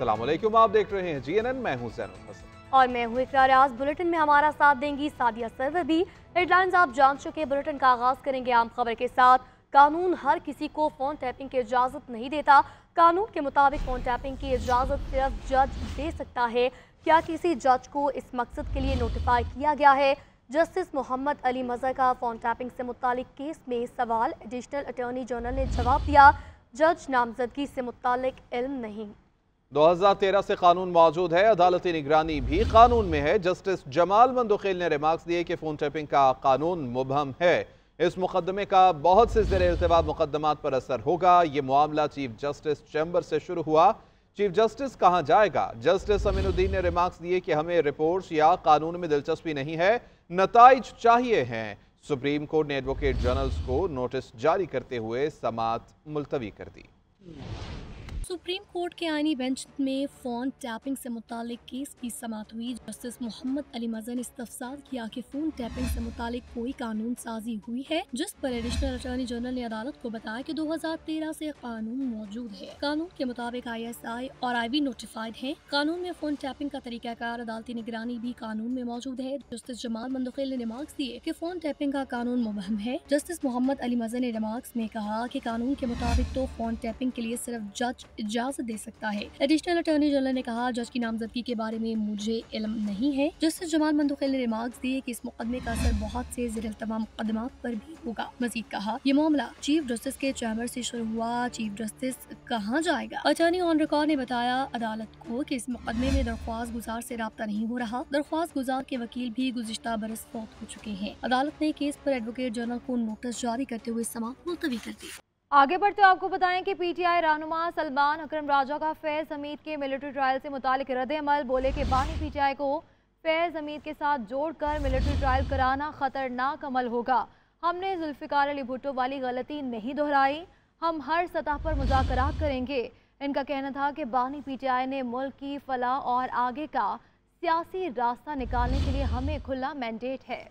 अस्सलाम वालेकुम, आप देख रहे हैं GNN। मैं हूं ज़ैनुल हसन और मैं हूं इकरार आज। बुलेटिन में हमारा साथ देंगी सादिया सरवर भी। हेडलाइंस आप जान चुके। बुलेटिन का आगाज करेंगे आम खबर के साथ। कानून हर किसी को फोन टैपिंग की इजाजत नहीं देता। कानून के मुताबिक फोन टैपिंग की इजाजत सिर्फ जज दे सकता है। क्या किसी जज को इस मकसद के लिए नोटिफाई किया गया है? जस्टिस मोहम्मद अली मजहर का फोन टैपिंग से मुतालिक केस में सवाल। एडिशनल अटॉर्नी जनरल ने जवाब दिया, जज नामजदगी से मुतालिक इल्म नहीं। 2013 से कानून मौजूद है, अदालती निगरानी भी कानून में है। जस्टिस जमाल मंदुखेल ने रिमार्क्स दिए कि फोन टैपिंग का कानून मुबहम है। इस मुकदमे का बहुत से ज़ेर इल्तिवा मुकदमात पर असर होगा। ये मामला चीफ जस्टिस चैम्बर से शुरू हुआ। चीफ जस्टिस कहाँ जाएगा? जस्टिस अमीनुद्दीन ने रिमार्क्स दिए कि हमें रिपोर्ट्स या कानून में दिलचस्पी नहीं है, नताइज चाहिए हैं। सुप्रीम कोर्ट ने एडवोकेट जनरल्स को नोटिस जारी करते हुए समाअत मुलतवी कर दी। सुप्रीम कोर्ट के आईनी बेंच में फोन टैपिंग से मुतालिक केस की समाअत हुई। जस्टिस मोहम्मद अली मजहर ने इस्तफसार किया कि फोन टैपिंग से मुतालिक कोई कानून साजी हुई है, जिस पर एडिशनल अटॉर्नी जनरल ने अदालत को बताया कि 2013 से कानून मौजूद है। कानून के मुताबिक ISI और IB नोटिफाइड है। कानून में फोन टैपिंग का तरीकाकार, अदालती निगरानी भी कानून में मौजूद है। जस्टिस जमाल मंदुखेल ने रिमार्क्स दिए कि फोन टैपिंग का कानून मुबहम है। जस्टिस मोहम्मद अली मजहर ने रिमार्क्स में कहा कि कानून के मुताबिक तो फोन टैपिंग के लिए सिर्फ जज इजाजत दे सकता है। एडिशनल अटॉर्नी जनरल ने कहा, जज की नामजदगी के बारे में मुझे इल्म नहीं है। जस्टिस जमाल मंदुखेल ने रिमार्क्स दिए कि इस मुकदमे का असर बहुत से ज़ेर तमाम मुकदमात पर भी होगा। मजीद कहा, ये मामला चीफ जस्टिस के चैम्बर से शुरू हुआ। चीफ जस्टिस कहाँ जाएगा? अटॉर्नी ऑन रिकॉर्ड ने बताया अदालत को कि इस मुकदमे में दरख्वास्त गुजार से राब्ता नहीं हो रहा। दरख्वास्त गुजार के वकील भी गुज़िश्ता बरस फौत हो चुके हैं। अदालत ने केस पर एडवोकेट जनरल को नोटिस जारी करते हुए समाअत मुलतवी कर दी। आगे बढ़ते आपको बताएं कि PTI रहनुमा सलमान अकरम राजा का फैज़ हमीद के मिलिट्री ट्रायल से मुतालिक रद्द अमल। बोले कि बानी PTI को फैज़ हमीद के साथ जोड़कर मिलिट्री ट्रायल कराना खतरनाक अमल होगा। हमने जुल्फ़िकार अली भुट्टो वाली गलती नहीं दोहराई। हम हर सतह पर मुज़ाकरात करेंगे। इनका कहना था कि बानी PTI ने मुल्क की फलाह और आगे का सियासी रास्ता निकालने के लिए हमें खुला मैंडेट है।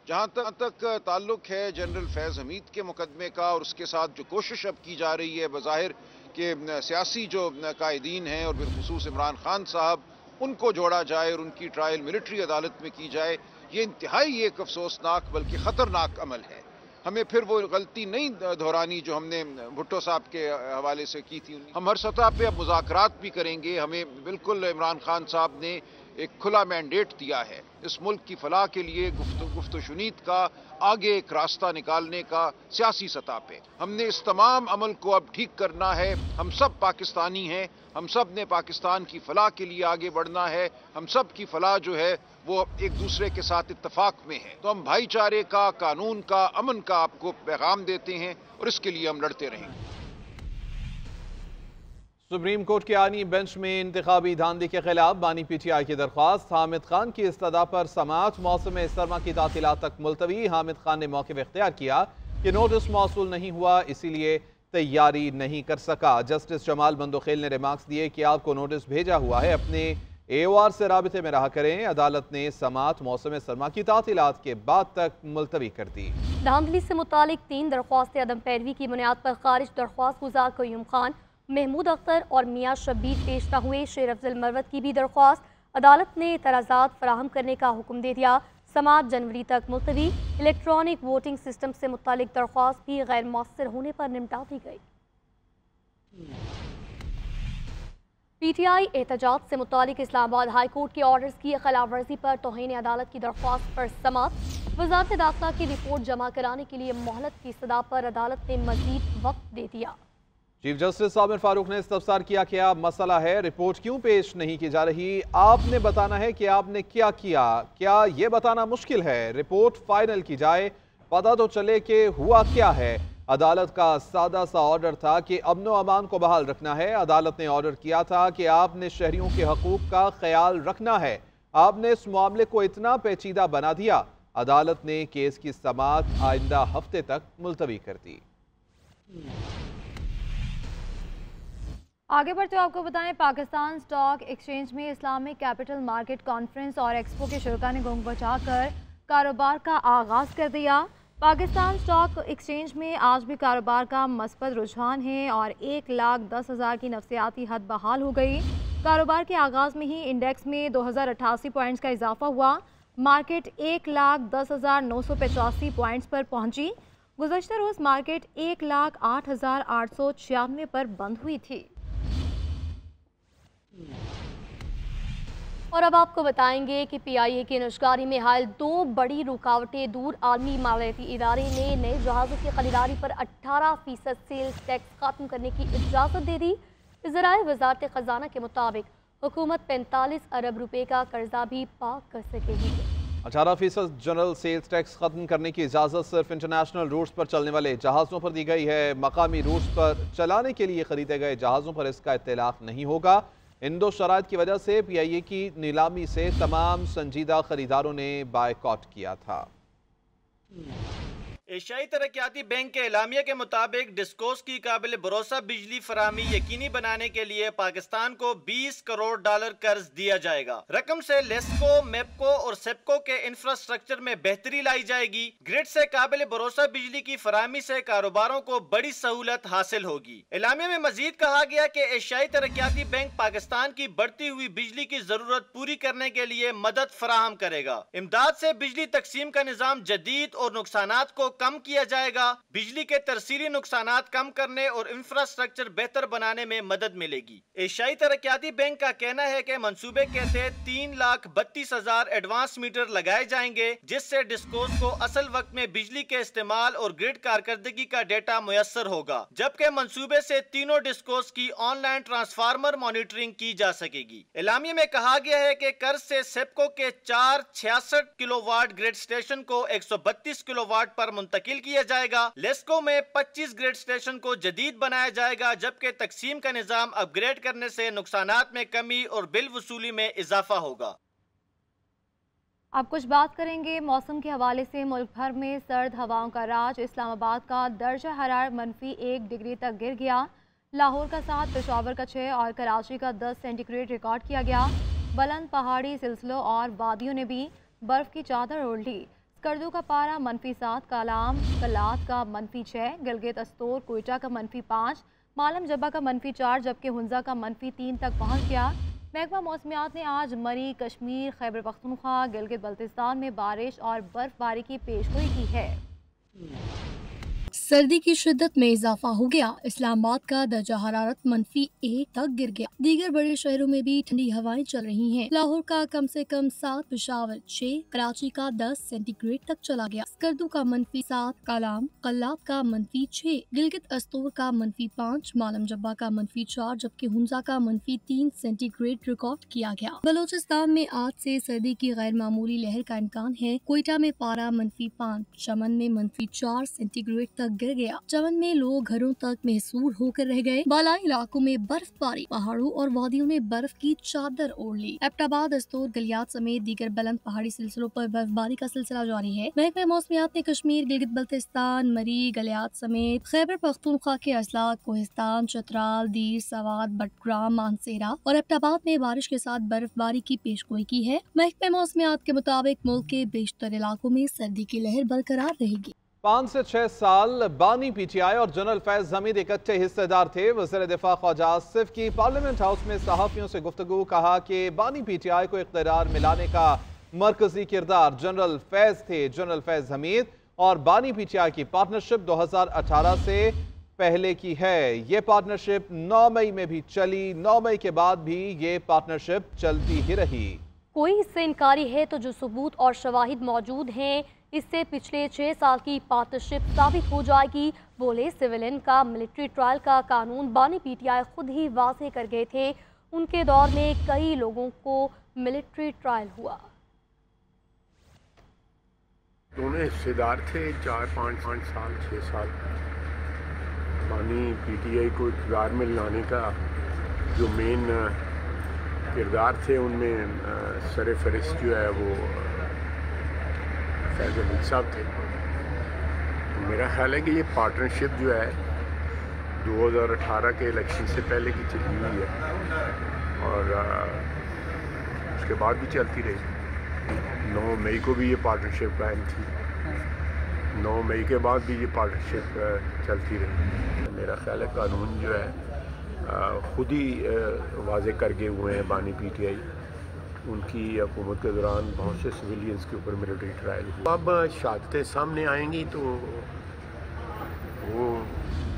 जहाँ तक ताल्लुक है जनरल फैज़ हमीद के मुकदमे का और उसके साथ जो कोशिश अब की जा रही है बज़ाहिर के सियासी जो कायदीन हैं और बिलखुसूस इमरान खान साहब, उनको जोड़ा जाए और उनकी ट्रायल मिलिट्री अदालत में की जाए, ये इंतहाई एक अफसोसनाक बल्कि ख़तरनाक अमल है। हमें फिर वो गलती नहीं दोहरानी जो हमने भुट्टो साहब के हवाले से की थी। हम हर सतह पे अब मुज़ाकरात भी करेंगे। हमें बिल्कुल इमरान खान साहब ने एक खुला मैंडेट दिया है इस मुल्क की फलाह के लिए, गुफ्तो शुनीत का आगे एक रास्ता निकालने का सियासी सतह पे। हमने इस तमाम अमल को अब ठीक करना है। हम सब पाकिस्तानी हैं, हम सब ने पाकिस्तान की फलाह के लिए आगे बढ़ना है। हम सब की फलाह जो है वो एक दूसरे के साथ इत्तफाक में है। तो हम भाईचारे का, कानून का, अमन का आपको पैगाम देते हैं और इसके लिए हम लड़ते रहेंगे। सुप्रीम कोर्ट के आईनी बेंच में इंतखाबी धांधली के खिलाफ बानी PTI की दरख्वास्त। हामिद खान की इस्तदा पर समाअत मौसम सरमा की तातीलात तक मुलतवी। हामिद खान ने मौक़िफ़ इख्तियार किया कि नोटिस मौसूल नहीं हुआ, इसीलिए तैयारी नहीं कर सका। जस्टिस जमाल मंदुखेल ने रिमार्क्स दिए कि आपको नोटिस भेजा हुआ है, अपने AOR से राबिते में रहा करें। अदालत ने समाअत मौसम सरमा की तातीलात के बाद तक मुलतवी कर दी। धांधली से मुतालिक 3 दरख्वास्तें अदम पैरवी की बुनियाद पर खारिज। दरख्वास्त गुजार कयूम खान, महमूद अख्तर और मियाँ शब्बीर पेश न हुए। शेर अफजल मरवत की भी दरख्वास्त। अदालत ने एतराज़ात फराहम करने का हुक्म दे दिया। समाअत जनवरी तक मुलतवी। इलेक्ट्रॉनिक वोटिंग सिस्टम से मुतालिक दरख्वास्त भी गैर मौसर होने पर निपटा दी गई। PTI एहतजाज से मुतालिक इस्लामाबाद हाई कोर्ट के ऑर्डर्स की खिलाफ वर्जी पर तौहीन अदालत की दरख्वास्त पर समाअत। वज़ारत दाखिला की रिपोर्ट जमा कराने के लिए मोहलत की सदा पर अदालत ने मजीद वक्त दे दिया। चीफ जस्टिस आमिर फारूक ने इस्तफसार किया कि अब मसला है, रिपोर्ट क्यों पेश नहीं की जा रही? आपने बताना है कि आपने क्या किया। क्या ये बताना मुश्किल है? रिपोर्ट फाइनल की जाए, पता तो चले कि हुआ क्या है। अदालत का सादा सा ऑर्डर था कि अमन व अमान को बहाल रखना है। अदालत ने ऑर्डर किया था कि आपने शहरियों के हकूक का ख्याल रखना है। आपने इस मामले को इतना पेचीदा बना दिया। अदालत ने केस की समाअत आइंदा हफ्ते तक मुलतवी कर दी। आगे बढ़ते आपको बताएं, पाकिस्तान स्टॉक एक्सचेंज में इस्लामिक कैपिटल मार्केट कॉन्फ्रेंस और एक्सपो के शुरा ने गूंग बचाकर कारोबार का आगाज कर दिया। पाकिस्तान स्टॉक एक्सचेंज में आज भी कारोबार का मस्बत रुझान है और 1,10,000 की नफसियाती हद बहाल हो गई। कारोबार के आगाज़ में ही इंडेक्स में 2088 पॉइंट्स का इजाफा हुआ। मार्केट 1,10,985 पॉइंट्स पर पहुंची। गुज़श्ता रोज़ मार्केट 1,08,896 पर बंद हुई थी। और अब आपको बताएंगे कि PIA की निजकारी में हाल 2 बड़ी रुकावटें दूर। आलमी मालियाती इदारे ने नए जहाज़ों की खरीदारी पर 18% सेल्स टैक्स खत्म करने की इजाज़त दे दी। ज़राए वजारत ख़जाना के मुताबिक हुकूमत 45 अरब रुपए का कर्जा भी पाक कर सकेगी। 18% जनरल सेल्स टैक्स खत्म करने की इजाज़त सिर्फ इंटरनेशनल रूट्स पर चलने वाले जहाज़ों पर दी गई है। मकामी रूट्स पर चलाने के लिए खरीदे गए जहाज़ों पर इसका इत्तलाक नहीं होगा। इन 2 शराइत की वजह से PIA की नीलामी से तमाम संजीदा खरीदारों ने बायकॉट किया था। एशियाई तरक्याती बैंक के एलामिया के मुताबिक डिस्कोस की काबिल भरोसा बिजली फराहमी यकीनी बनाने के लिए पाकिस्तान को $20 करोड़ कर्ज दिया जाएगा। रकम से लेस्को, मेपको और सेपको के इंफ्रास्ट्रक्चर में बेहतरी लाई जाएगी। ग्रिड से काबिल भरोसा बिजली की फराहमी से कारोबारों को बड़ी सहूलत हासिल होगी। एलामिया में मजीद कहा गया कि एशियाई तरक्याती बैंक पाकिस्तान की बढ़ती हुई बिजली की जरूरत पूरी करने के लिए मदद फराहम करेगा। इमदाद से बिजली तकसीम का निजाम जदीद और नुकसानात को कम किया जाएगा। बिजली के तरसीली नुकसानात कम करने और इंफ्रास्ट्रक्चर बेहतर बनाने में मदद मिलेगी। एशियाई तरक्याती बैंक का कहना है कि मंसूबे के तहत 3,32,000 एडवांस मीटर लगाए जाएंगे, जिससे डिस्कोस को असल वक्त में बिजली के इस्तेमाल और ग्रिड कारकर्दगी का डेटा मुयस्सर होगा, जबकि मंसूबे से तीनों डिस्कोस की ऑनलाइन ट्रांसफार्मर मॉनिटरिंग की जा सकेगी। एलामिया में कहा गया है कि कर्ज से सेपको के 4 66 किलोवाट ग्रिड स्टेशन को 132 किलोवाट पर मुंतकिल किया जाएगा। लेस्को में 25 ग्रिड स्टेशन को जदीद बनाया जाएगा, जबकि तकसीम का निजाम अपग्रेड करने से नुकसानात में कमी और बिल वसूली में इजाफा होगा। अब कुछ बात करेंगे मौसम के हवाले से। मुल्क भर में सर्द हवाओं का राज। इस्लामाबाद का दर्जा हरारत -1 डिग्री तक गिर गया। लाहौर का 7, पेशावर का 6 और कराची का 10 सेंटीग्रेड रिकॉर्ड किया गया। बुलंद पहाड़ी सिलसिलों और वादियों ने भी बर्फ की चादर ओढ़ ली। स्कर्दू का पारा -7, कालाम कलात का -6, गिलगित अस्तोर कोयटा का -5, मालम जब्बा का -4, जबकि हुंजा का -3 तक पहुंच गया। महकमा मौसमियात ने आज मरी, कश्मीर, खैबर पख्तूनख्वा, गिलगित बल्तिस्तान में बारिश और बर्फबारी की पेशगोई की है। सर्दी की शिद्दत में इजाफा हो गया। इस्लामाबाद का दर्जा हरारत -1 तक गिर गया। दीगर बड़े शहरों में भी ठंडी हवाएं चल रही हैं। लाहौर का कम से कम 7, पेशावर 6, कराची का 10 सेंटीग्रेड तक चला गया। स्कर्दू का -7, कालाम कल्लात का -6, गिलगित अस्तोर का -5, मालम जब्बा का -4, जबकि हुंजा का -3 सेंटीग्रेड रिकॉर्ड किया गया। बलोचिस्तान में आज से सर्दी की गैर मामूली लहर का इम्कान है। कोयटा में पारा -5, चमन में -4 सेंटीग्रेड तक गिर गया। चमन में लोग घरों तक महसूर होकर रह गए। बालाई इलाकों में बर्फबारी, पहाड़ों और वादियों ने बर्फ की चादर ओढ़ ली। एबटाबाद, अस्तोर, गलियात समेत दीगर बुलंद पहाड़ी सिलसिलों पर बर्फबारी का सिलसिला जारी है। महकमे मौसमियात ने कश्मीर, गिलगित बल्तिस्तान, मरी, गलियात समेत खैबर पख्तूनख्वा के अजलात, कोहिस्तान, चतराल, दीर, सवात, बटग्राम, मानसेरा और एबटाबाद में बारिश के साथ बर्फबारी की पेशगोई की है। महकमे मौसमियात के मुताबिक मुल्क के बेशतर इलाकों में सर्दी की लहर बरकरार रहेगी। 5 से 6 साल बानी PTI और जनरल फैज हमीद इकट्ठे हिस्सेदार थे। वज़ीर दिफा ख्वाजा आसिफ की पार्लियामेंट हाउस में सहाफ़ियों से गुफ्तगू। कहा कि बानी PTI को इक़्तिदार में लाने का मरकजी किरदार जनरल फैज थे। जनरल फैज हमीद और बानी PTI की पार्टनरशिप 2018 से पहले की है। ये पार्टनरशिप 9 मई में भी चली। 9 मई के बाद भी ये पार्टनरशिप चलती ही रही। कोई इससे इनकारी है तो जो सबूत और शवाहिद मौजूद हैं, इससे पिछले 6 साल की पार्टनरशिप साबित हो जाएगी। बोले सिविलियन का मिलिट्री ट्रायल का कानून बानी PTI खुद ही वाज़ेह कर गए थे। उनके दौर में कई लोगों को मिलिट्री ट्रायल हुआ। दोनों हिस्सेदार थे 4-5 साल 6 साल। बानी PTI को इक़्तिदार में लाने का जो मेन किरदार थे, उनमें सर फहरिस्त जो है वो फैज़ हमीद साहब थे। मेरा ख्याल है कि ये पार्टनरशिप जो है 2018 के इलेक्शन से पहले की चली हुई है और उसके बाद भी चलती रही। 9 मई को भी ये पार्टनरशिप कायम थी। 9 मई के बाद भी ये पार्टनरशिप चलती रही। मेरा ख्याल है कानून जो है ख़ुद ही वाज़े कर गए हुए हैं बानी पीटीआई। उनकी हुकूमत के दौरान बहुत से सिविलियंस के ऊपर मिलिट्री ट्रायल हुआ। अब शहादतें सामने आएंगी तो वो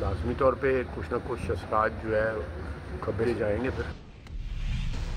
लाजमी तौर पे कुछ ना कुछ असरात जो है खबरें जाएंगे फिर।